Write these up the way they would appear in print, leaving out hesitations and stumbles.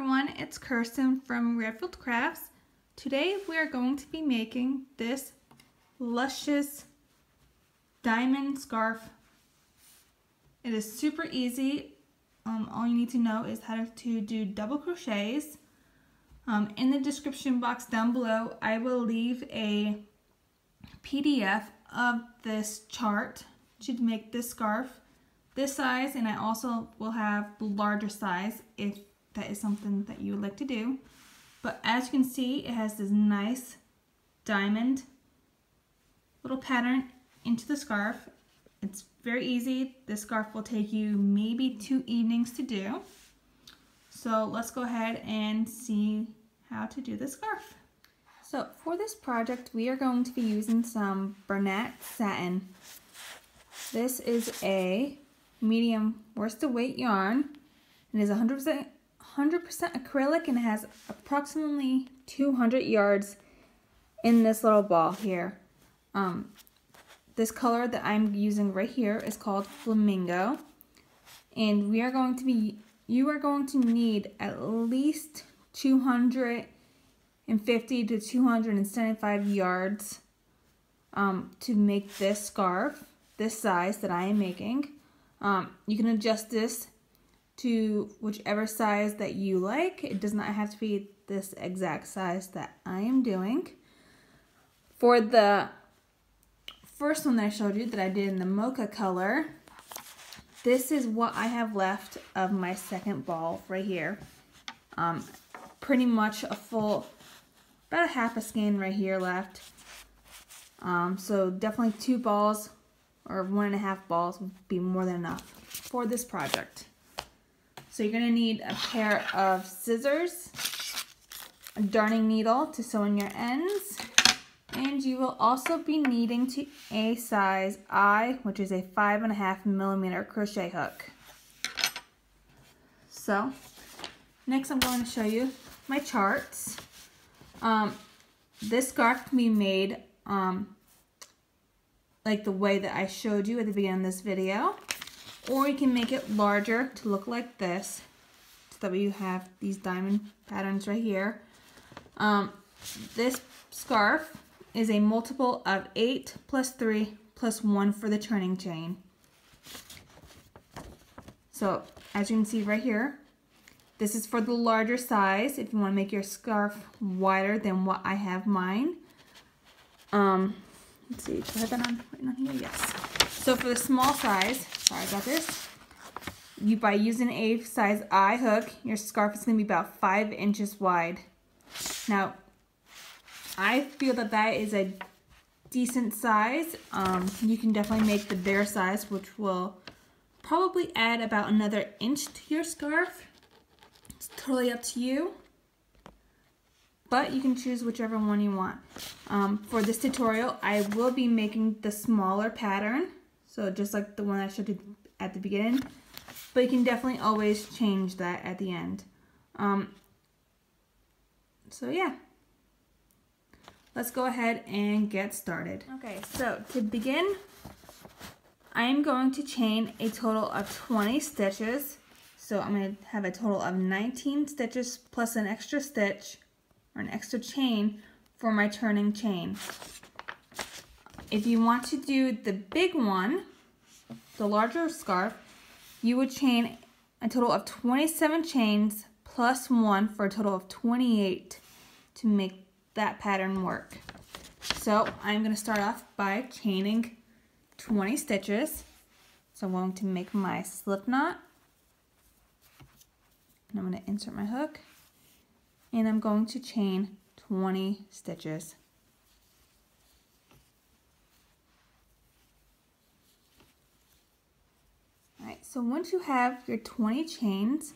everyone, it's Kirsten from Redfield Crafts. Today we are going to be making this luscious diamond scarf. It is super easy. All you need to know is how to do double crochets. In the description box down below, I will leave a PDF of this chart to make this scarf this size, and I also will have the larger size if that is something that you would like to do. But as you can see, it has this nice diamond little pattern into the scarf. It's very easy. This scarf will take you maybe 2 evenings to do. So let's go ahead and see how to do this scarf. So for this project, we are going to be using some Bernat satin. This is a medium worsted weight yarn. It is 100% acrylic and it has approximately 200 yards in this little ball here. This color that I'm using right here is called Flamingo, and you are going to need at least 250 to 275 yards to make this scarf, this size that I am making. You can adjust this to whichever size that you like. It does not have to be this exact size that I am doing. For the first one that I showed you that I did in the mocha color, this is what I have left of my second ball right here. Pretty much a full, about a half a skein right here left. So definitely 2 balls or 1.5 balls would be more than enough for this project. So you're going to need a pair of scissors, a darning needle to sew in your ends, and you will also be needing a size I, which is a 5.5mm crochet hook. So next I'm going to show you my charts. This scarf can be made like the way that I showed you at the beginning of this video, or you can make it larger to look like this, so that you have these diamond patterns right here. This scarf is a multiple of 8 plus 3 plus 1 for the turning chain. So as you can see right here, this is for the larger size if you want to make your scarf wider than what I have mine. Let's see, do I have that on right on here? Yes. So for the small size, sorry about this, by using a size I hook, your scarf is going to be about 5 inches wide. Now, I feel that that is a decent size. You can definitely make the bigger size, which will probably add about another inch to your scarf. It's totally up to you, but you can choose whichever one you want. For this tutorial, I will be making the smaller pattern, so just like the one I showed you at the beginning, but you can definitely always change that at the end. So yeah, let's go ahead and get started. Okay, so to begin, I am going to chain a total of 20 stitches. So I'm going to have a total of 19 stitches plus an extra stitch or an extra chain for my turning chain. If you want to do the big one, the larger scarf, you would chain a total of 27 chains plus 1 for a total of 28 to make that pattern work. So I'm going to start off by chaining 20 stitches. So I'm going to make my slip knot, and I'm going to insert my hook, and I'm going to chain 20 stitches. Alright, so once you have your 20 chains,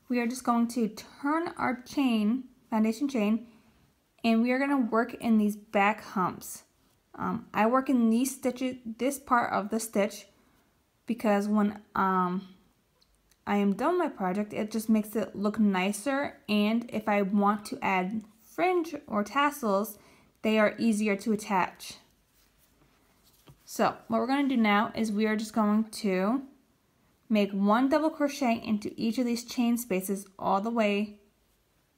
we are just going to turn our chain, foundation chain, and we are going to work in these back humps. I work in these stitches, this part of the stitch, because when I am done with my project, it just makes it look nicer, and if I want to add fringe or tassels, they are easier to attach. So what we're going to do now is we are just going to make 1 double crochet into each of these chain spaces all the way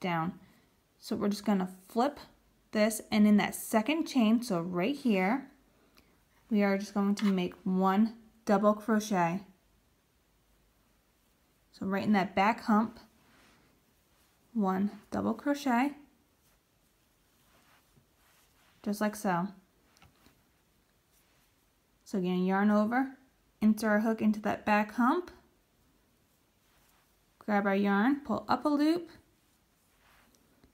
down. So we're just going to flip this, and in that second chain, so right here, we are just going to make 1 double crochet. So right in that back hump, 1 double crochet, just like so. So again, yarn over, insert our hook into that back hump, grab our yarn, pull up a loop,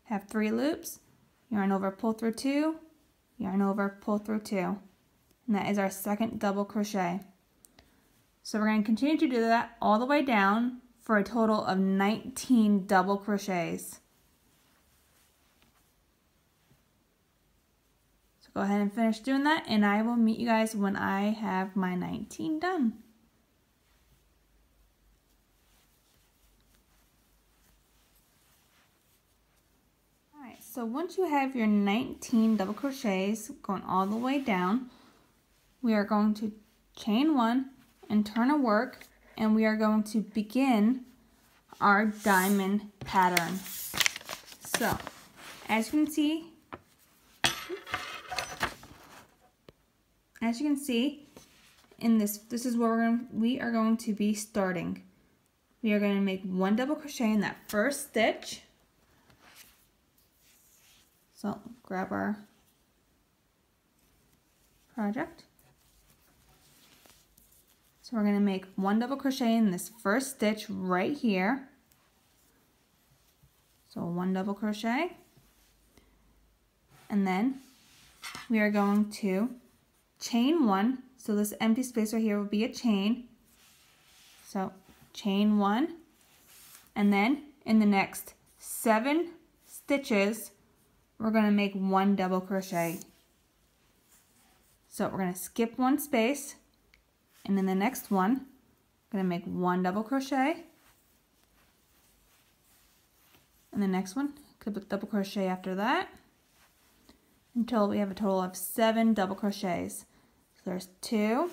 have 3 loops, yarn over, pull through 2, yarn over, pull through 2, and that is our second double crochet. So we're going to continue to do that all the way down for a total of 19 double crochets. So go ahead and finish doing that, and I will meet you guys when I have my 19 done. Alright, so once you have your 19 double crochets going all the way down, we are going to chain 1 and turn a work, and we are going to begin our diamond pattern. So, as you can see, in this is where we are going to be starting. We are going to make 1 double crochet in that first stitch. So, grab our project. So we're going to make 1 double crochet in this first stitch right here. So 1 double crochet, and then we are going to chain 1. So this empty space right here will be a chain. So chain 1, and then in the next 7 stitches we're going to make 1 double crochet. So we're going to skip 1 space, and in the next one, I'm going to make 1 double crochet. And the next one, double crochet after that, until we have a total of 7 double crochets. So there's 2,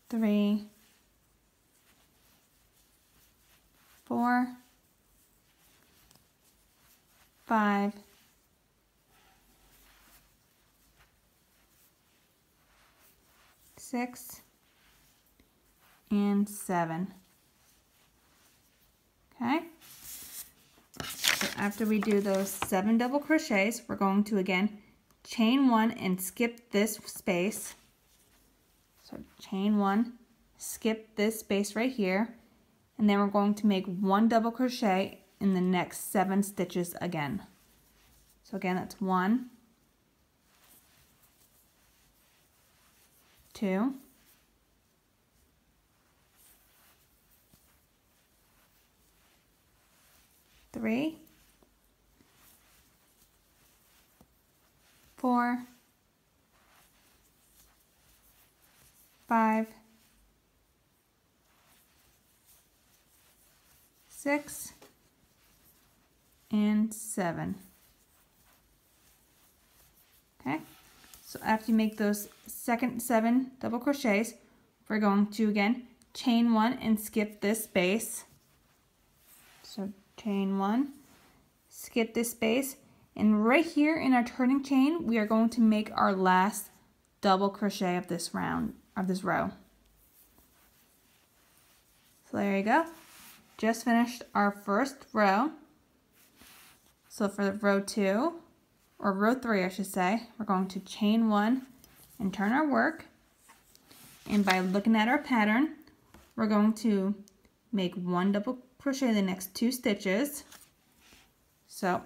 3, 4, 5, 6, and 7. Okay, so after we do those 7 double crochets, we're going to again chain 1 and skip this space. So chain 1, skip this space right here, and then we're going to make 1 double crochet in the next 7 stitches again. So again, that's 1, 2, 3, 4, 5, 6, and 7. Okay, so after you make those second 7 double crochets, we're going to again chain 1 and skip this space. So chain 1, skip this space, and right here in our turning chain we are going to make our last double crochet of this row. So there you go, just finished our first row. So for row 2, or row 3 I should say, we're going to chain 1 and turn our work, and by looking at our pattern we're going to make 1 double crochet in the next 2 stitches. So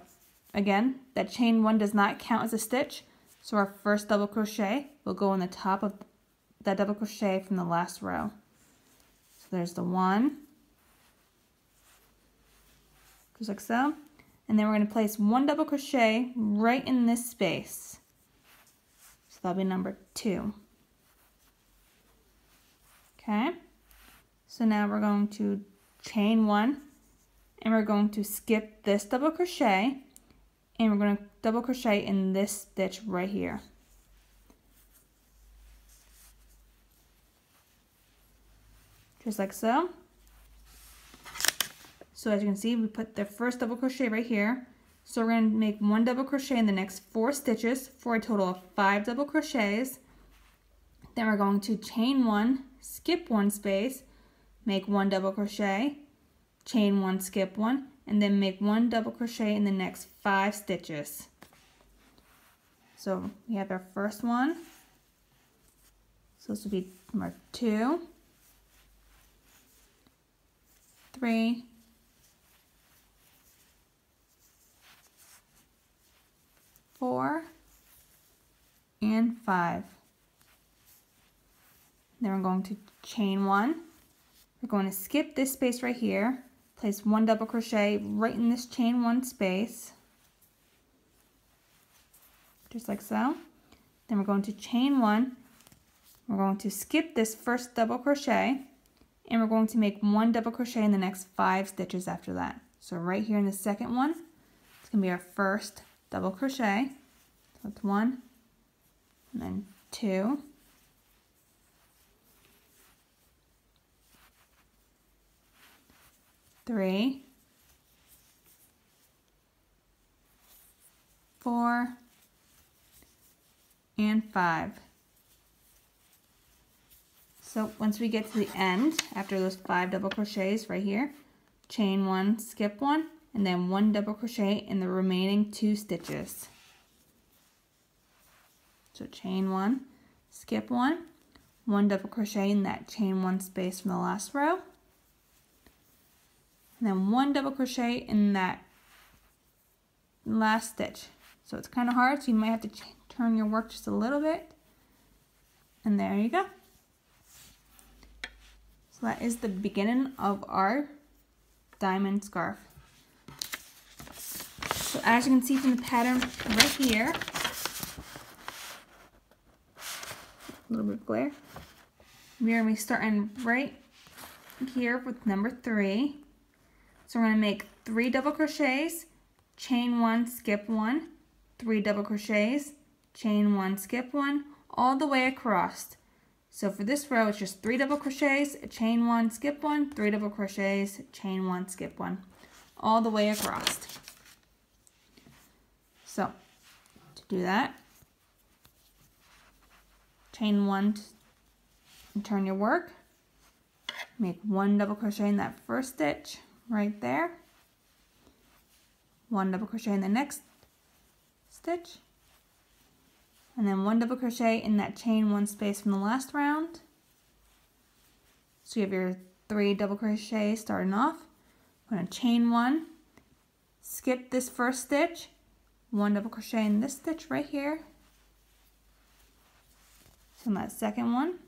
again, that chain 1 does not count as a stitch, so our first double crochet will go on the top of that double crochet from the last row. So there's the 1, just like so, and then we're going to place 1 double crochet right in this space. So that'll be number 2. Okay, so now we're going to chain 1, and we're going to skip this double crochet, and we're going to double crochet in this stitch right here. just like so. So as you can see, we put the first double crochet right here. So we're going to make 1 double crochet in the next 4 stitches for a total of 5 double crochets. Then we're going to chain 1, skip 1 space, make 1 double crochet, chain 1, skip 1, and then make 1 double crochet in the next 5 stitches. So we have our first one. So this will be number 2, 3, 4, and 5. Then we're going to chain 1. We're going to skip this space right here, place 1 double crochet right in this chain 1 space, just like so. Then we're going to chain 1. We're going to skip this first double crochet, and we're going to make 1 double crochet in the next 5 stitches after that. So right here in the second one, it's going to be our first double crochet. So it's 1, and then 2, 3, 4, and 5. So once we get to the end, after those 5 double crochets right here, chain 1, skip 1, and then 1 double crochet in the remaining 2 stitches. So chain 1, skip 1, 1 double crochet in that chain 1 space from the last row, and then 1 double crochet in that last stitch. So it's kind of hard, so you might have to turn your work just a little bit, and there you go. So that is the beginning of our diamond scarf. So as you can see from the pattern right here, a little bit of glare, we're going to be starting right here with number 3. So we're going to make 3 double crochets, chain 1, skip 1, 3 double crochets, chain 1, skip 1, all the way across. So for this row, it's just 3 double crochets, chain 1, skip 1, 3 double crochets, chain 1, skip 1, all the way across. So to do that, chain 1 and turn your work, make 1 double crochet in that first stitch right there, 1 double crochet in the next stitch, and then 1 double crochet in that chain 1 space from the last round. So you have your 3 double crochets starting off. I'm going to chain 1, skip this first stitch, 1 double crochet in this stitch right here. So in that second one,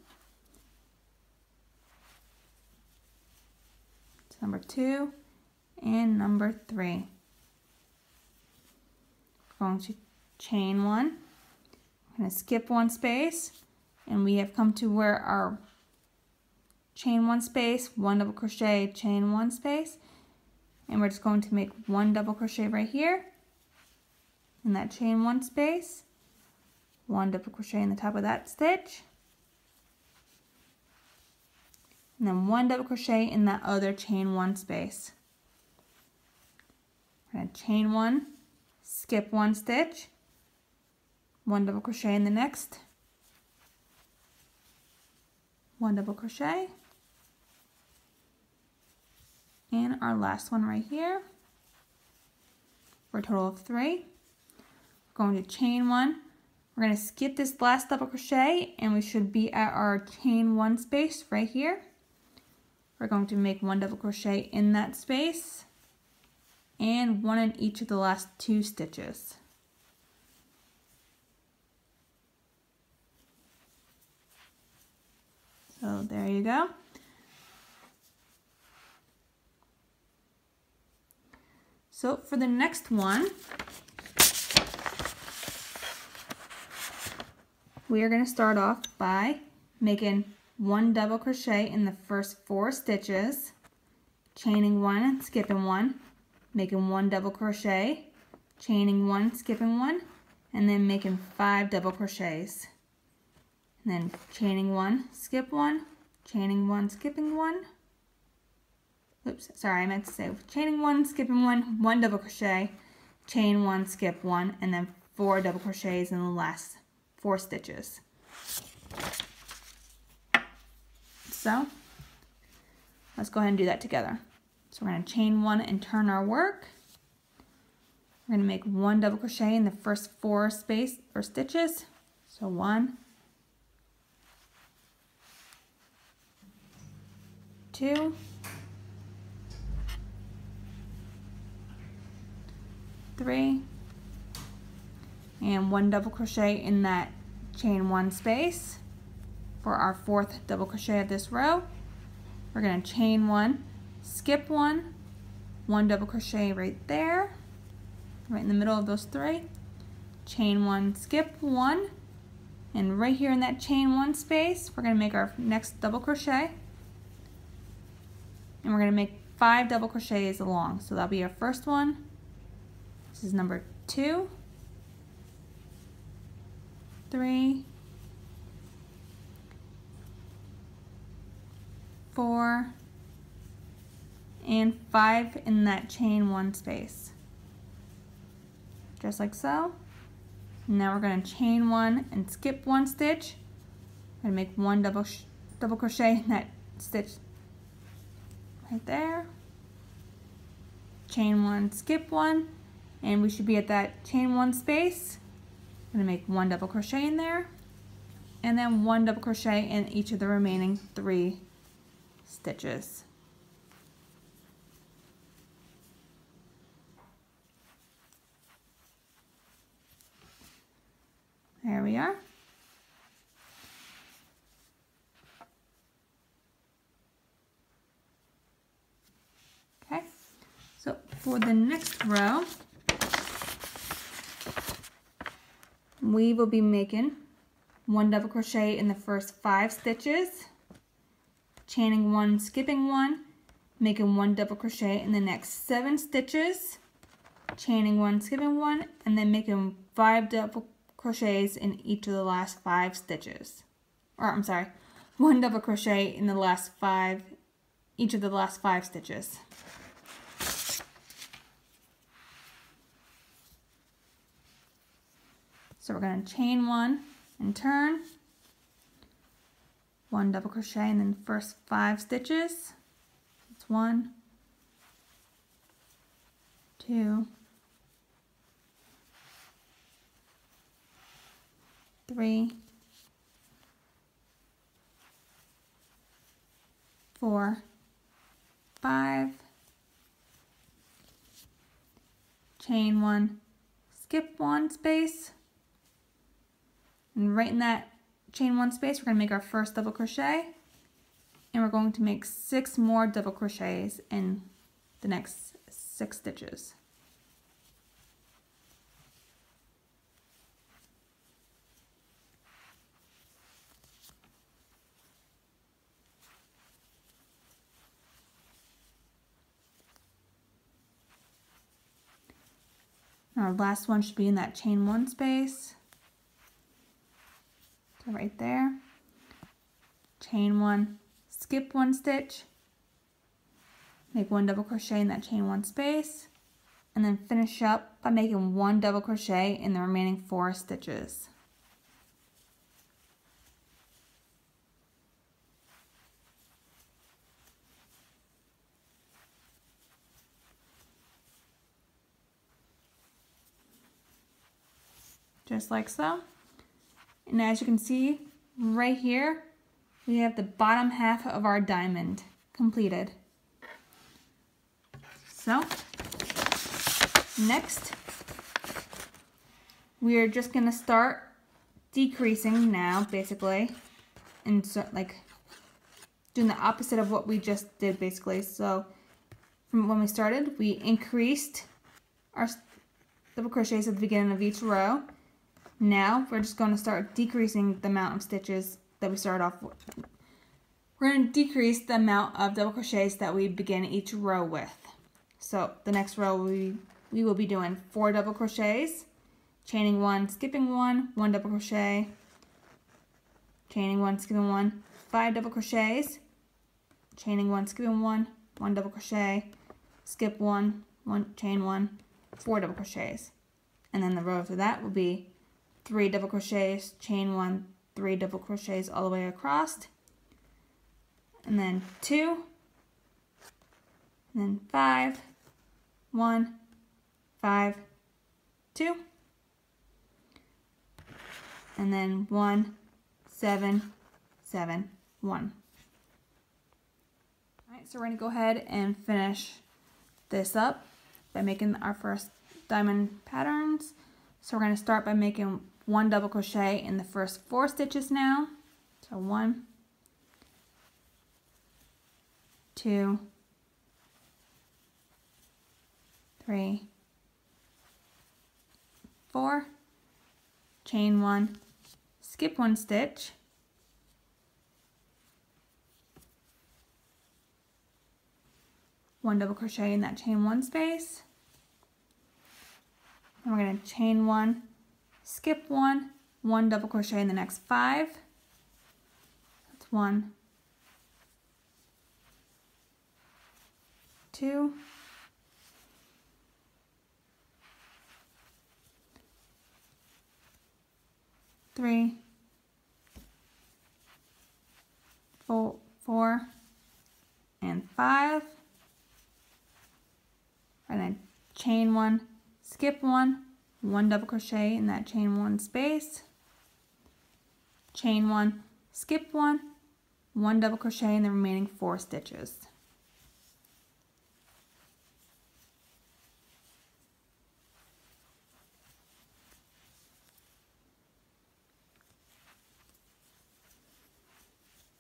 it's number 2 and number 3. We're going to chain 1. I'm going to skip 1 space, and we have come to where our chain 1 space, 1 double crochet, chain 1 space, and we're just going to make 1 double crochet right here in that chain 1 space, 1 double crochet in the top of that stitch, and then 1 double crochet in that other chain 1 space. We're going to chain 1, skip 1 stitch, 1 double crochet in the next, 1 double crochet, and our last one right here for a total of 3. We're going to chain 1. We're going to skip this last double crochet, and we should be at our chain 1 space right here. We're going to make 1 double crochet in that space and 1 in each of the last 2 stitches. So there you go. So for the next one, we are going to start off by making 1 double crochet in the first 4 stitches, chaining 1, skipping 1, making 1 double crochet, chaining 1, skipping 1, and then making 5 double crochets. And then chaining 1, skip 1, chaining one, skipping one. Oops, sorry, I meant to say chaining one, skipping one double crochet, chain one, skip one, and then 4 double crochets in the last 4 stitches. So let's go ahead and do that together. So we're going to chain one and turn our work. We're going to make 1 double crochet in the first 4 space or stitches. So 1, 2, 3, and 1 double crochet in that chain 1 space for our 4th double crochet of this row. We're going to chain 1, skip 1, 1 double crochet right there, right in the middle of those 3, chain 1, skip 1, and right here in that chain 1 space we're going to make our next double crochet, and we're going to make 5 double crochets along. So that'll be our first one. This is number 2, 3, 4, and 5 in that chain 1 space. Just like so. Now we're going to chain 1 and skip 1 stitch. We're going to make 1 double crochet in that stitch right there. Chain 1, skip 1, and we should be at that chain 1 space. I'm going to make 1 double crochet in there, and then 1 double crochet in each of the remaining 3 stitches. There we are. Okay, so for the next row, we will be making 1 double crochet in the first 5 stitches, chaining 1, skipping 1, making 1 double crochet in the next 7 stitches, chaining 1, skipping 1, and then making 5 double crochets in each of the last 5 stitches. Or I'm sorry, 1 double crochet in the last 5, each of the last 5 stitches. So we're going to chain 1 and turn, 1 double crochet in the first 5 stitches. It's 1, 2, 3, 4, 5, chain 1, skip 1 space, and right in that chain 1 space we're going to make our first double crochet, and we're going to make 6 more double crochets in the next 6 stitches. Our last one should be in that chain 1 space. So right there, chain 1, skip 1 stitch, make 1 double crochet in that chain 1 space, and then finish up by making 1 double crochet in the remaining 4 stitches. Just like so. And as you can see right here, we have the bottom half of our diamond completed. So next we are just going to start decreasing now, basically, and so like doing the opposite of what we just did, basically. So from when we started, we increased our double crochets at the beginning of each row. Now we're just going to start decreasing the amount of stitches that we start off with. We're going to decrease the amount of double crochets that we begin each row with. So the next row we will be doing 4 double crochets, chaining 1, skipping 1, 1 double crochet, chaining 1, skipping 1, 5 double crochets, chaining 1, skipping 1, 1 double crochet, skip 1, 1, chain 1, 4 double crochets. And then the row after that will be 3 double crochets, chain 1, 3 double crochets all the way across, and then 2, and then 5, 1, 5, 2, and then 1, 7, 7, 1. Alright, so we're going to go ahead and finish this up by making our first diamond patterns. So we're going to start by making 1 double crochet in the first 4 stitches now. So 1, 2, 3, 4, chain 1, skip 1 stitch, one double crochet in that chain 1 space, and we're going to chain 1, skip 1, 1 double crochet in the next 5. That's 1, 2, 3, 4, and 5. And then chain 1, skip 1, 1 double crochet in that chain 1 space, chain 1, skip 1, 1 double crochet in the remaining 4 stitches.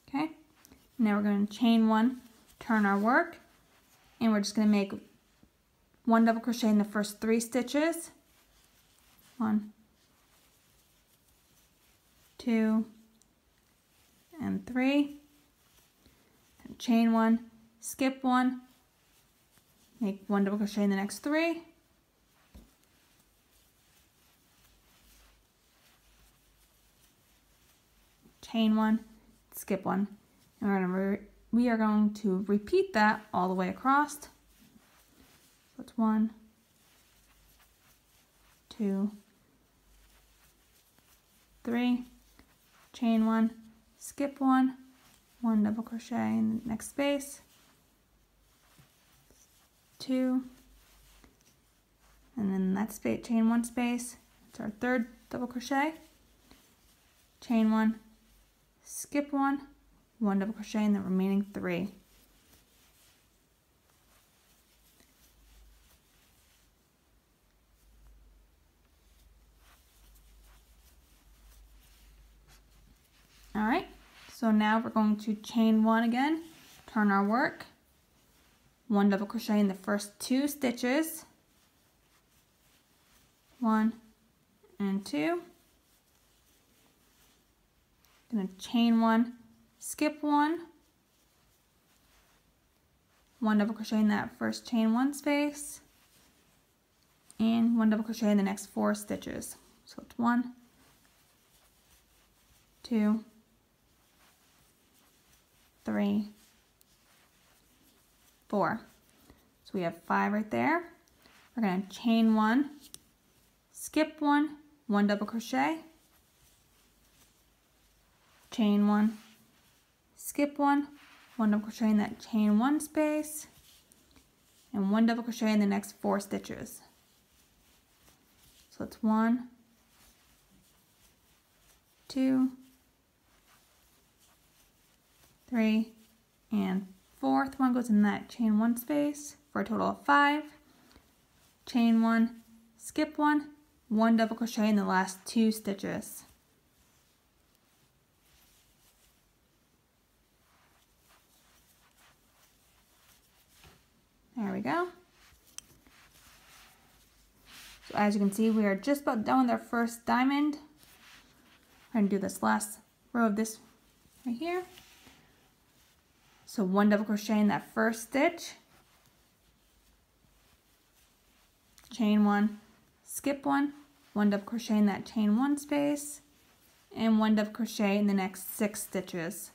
Okay, now we're going to chain 1, turn our work, and we're just going to make 1 double crochet in the first 3 stitches. 1, 2, and 3. And chain 1, skip 1, make 1 double crochet in the next 3. Chain 1, skip 1, and we are going to repeat that all the way across. So it's 1, 2, 3, chain 1, skip 1, 1 double crochet in the next space, 2, and then that space, chain 1 space, it's our 3rd double crochet, chain 1, skip 1, 1 double crochet in the remaining 3. Alright, so now we're going to chain 1 again, turn our work, 1 double crochet in the first 2 stitches, 1 and 2, going to chain 1, skip 1, 1 double crochet in that first chain 1 space, and 1 double crochet in the next 4 stitches. So it's 1, 2, 3, 4. So we have 5 right there. We're going to chain 1, skip 1, 1 double crochet, chain 1, skip 1, 1 double crochet in that chain 1 space, and 1 double crochet in the next 4 stitches. So it's 1, 2, 3, and 4th one goes in that chain 1 space for a total of 5. Chain 1, skip 1, 1 double crochet in the last 2 stitches. There we go. So as you can see, we are just about done with our first diamond. We're going to do this last row of this right here. So 1 double crochet in that first stitch, chain 1, skip 1, 1 double crochet in that chain 1 space, and 1 double crochet in the next 6 stitches.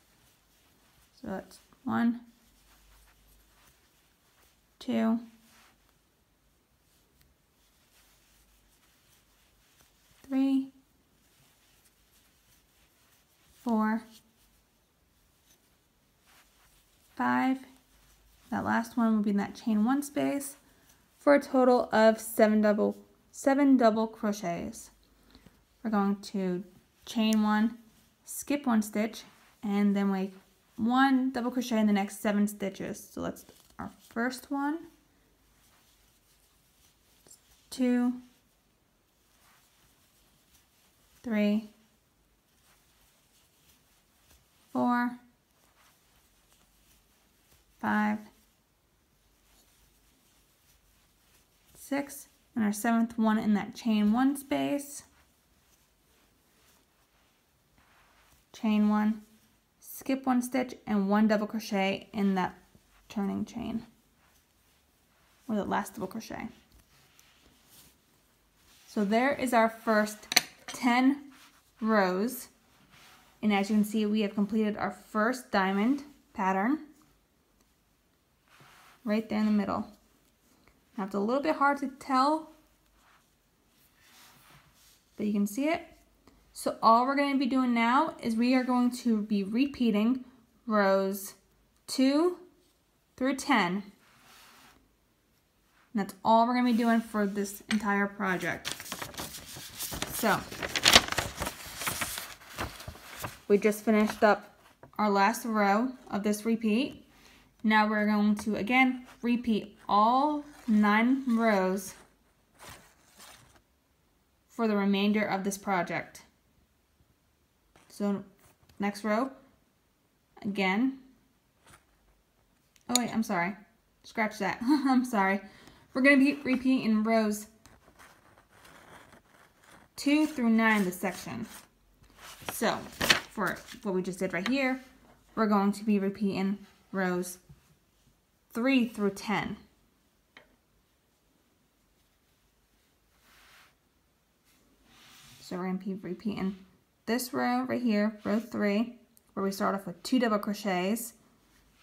So that's 1, 2, 3, 4, 5. That last one will be in that chain 1 space for a total of 7 double crochets. We're going to chain 1, skip 1 stitch, and then make 1 double crochet in the next 7 stitches. So let's do our first one, 2, 3, 4, 5, 6, and our 7th one in that chain 1 space. Chain 1, skip 1 stitch, and 1 double crochet in that turning chain, or the last double crochet. So there is our first 10 rows, and as you can see, we have completed our first diamond pattern right there in the middle. Now it's a little bit hard to tell, but you can see it. So all we're going to be doing now is we are going to be repeating rows 2 through 10. And that's all we're going to be doing for this entire project. So we just finished up our last row of this repeat. Now we're going to again repeat all 9 rows for the remainder of this project. So next row, again. Oh wait, I'm sorry. Scratch that. I'm sorry. We're going to be repeating rows 2 through 9 this section. So for what we just did right here, we're going to be repeating rows 3 through 10. So we're going to be repeating this row right here, row 3, where we start off with 2 double crochets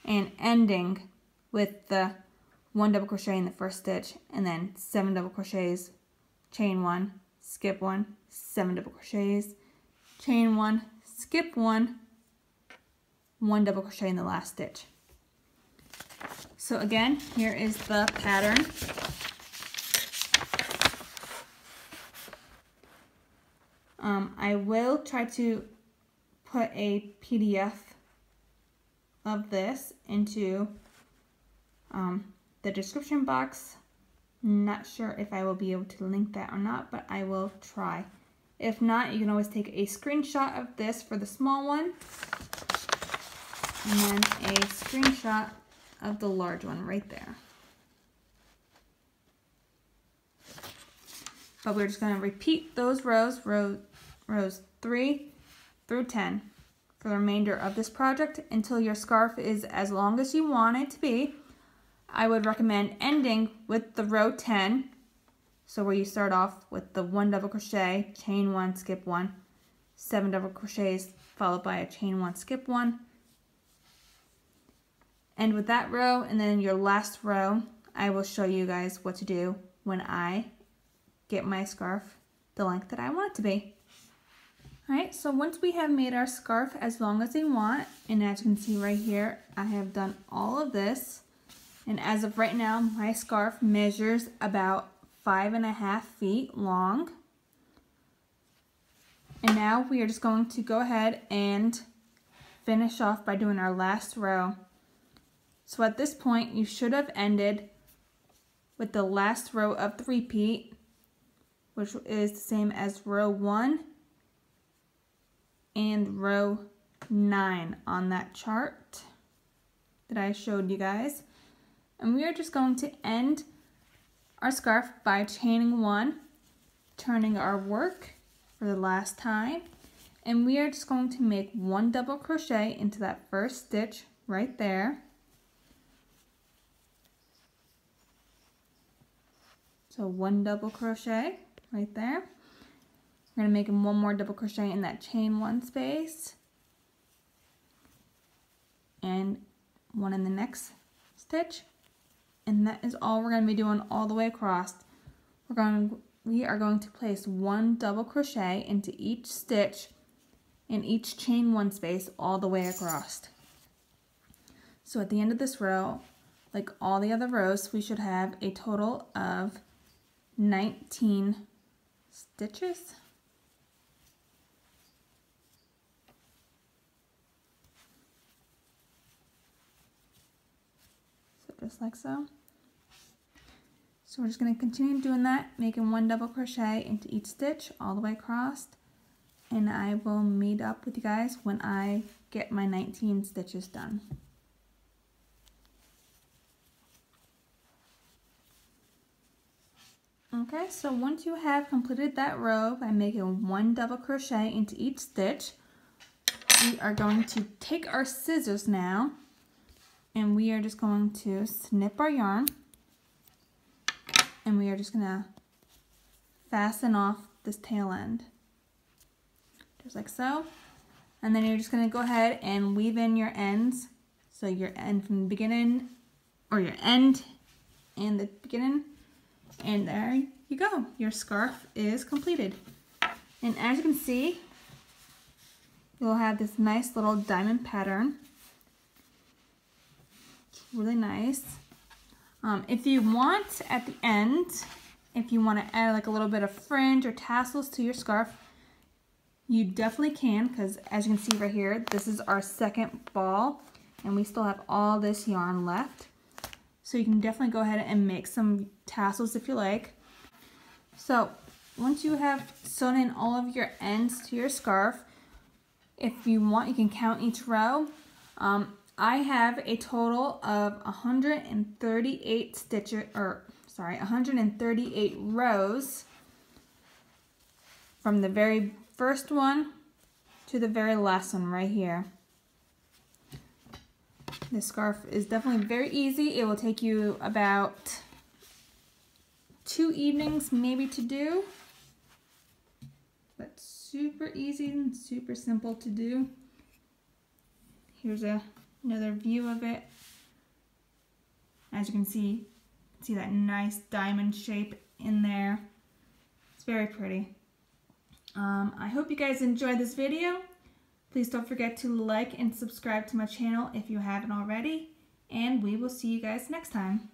and ending with the 1 double crochet in the first stitch, and then 7 double crochets, chain 1, skip 1, 7 double crochets, chain 1, skip 1, 1 double crochet in the last stitch. So again, here is the pattern. I will try to put a PDF of this into the description box. Not sure if I will be able to link that or not, but I will try. If not, you can always take a screenshot of this for the small one, and then a screenshot of the large one right there. But we're just going to repeat those rows 3 through 10 for the remainder of this project until your scarf is as long as you want it to be. I would recommend ending with the row 10, so where you start off with the 1 double crochet, chain 1, skip 1, 7 double crochets followed by a chain 1, skip 1. End with that row, and then your last row I will show you guys what to do when I get my scarf the length that I want it to be. Alright, so once we have made our scarf as long as we want, and as you can see right here, I have done all of this, and as of right now, my scarf measures about 5.5 feet long. And now we are just going to go ahead and finish off by doing our last row. So at this point, you should have ended with the last row of the repeat, which is the same as row 1 and row 9 on that chart that I showed you guys. And we are just going to end our scarf by chaining 1, turning our work for the last time, and we are just going to make 1 double crochet into that first stitch right there. So 1 double crochet right there. We're going to make 1 more double crochet in that chain 1 space. and one in the next stitch, and that is all we're going to be doing all the way across. We are going to place 1 double crochet into each stitch in each chain 1 space all the way across. So at the end of this row, like all the other rows, we should have a total of 19 stitches. So just like so. So we're just going to continue doing that, making 1 double crochet into each stitch all the way across, and I will meet up with you guys when I get my 19 stitches done. Okay, so once you have completed that row by making 1 double crochet into each stitch, we are going to take our scissors now, and we are just going to snip our yarn. And we are just going to fasten off this tail end, just like so. And then you're just going to go ahead and weave in your ends. So your end from the beginning, or your end and the beginning. And there you go. Your scarf is completed. And as you can see, you'll have this nice little diamond pattern. It's really nice. If you want at the end, if you want to add like a little bit of fringe or tassels to your scarf, you definitely can, because as you can see right here, this is our second ball and we still have all this yarn left. So you can definitely go ahead and make some tassels if you like. So once you have sewn in all of your ends to your scarf, if you want, you can count each row. I have a total of 138 stitches, 138 rows from the very first one to the very last one right here. This scarf is definitely very easy. It will take you about 2 evenings maybe to do, but super easy and super simple to do. Here's another view of it. As you can see that nice diamond shape in there. It's very pretty. I hope you guys enjoyed this video. Please don't forget to like and subscribe to my channel if you haven't already, and we will see you guys next time.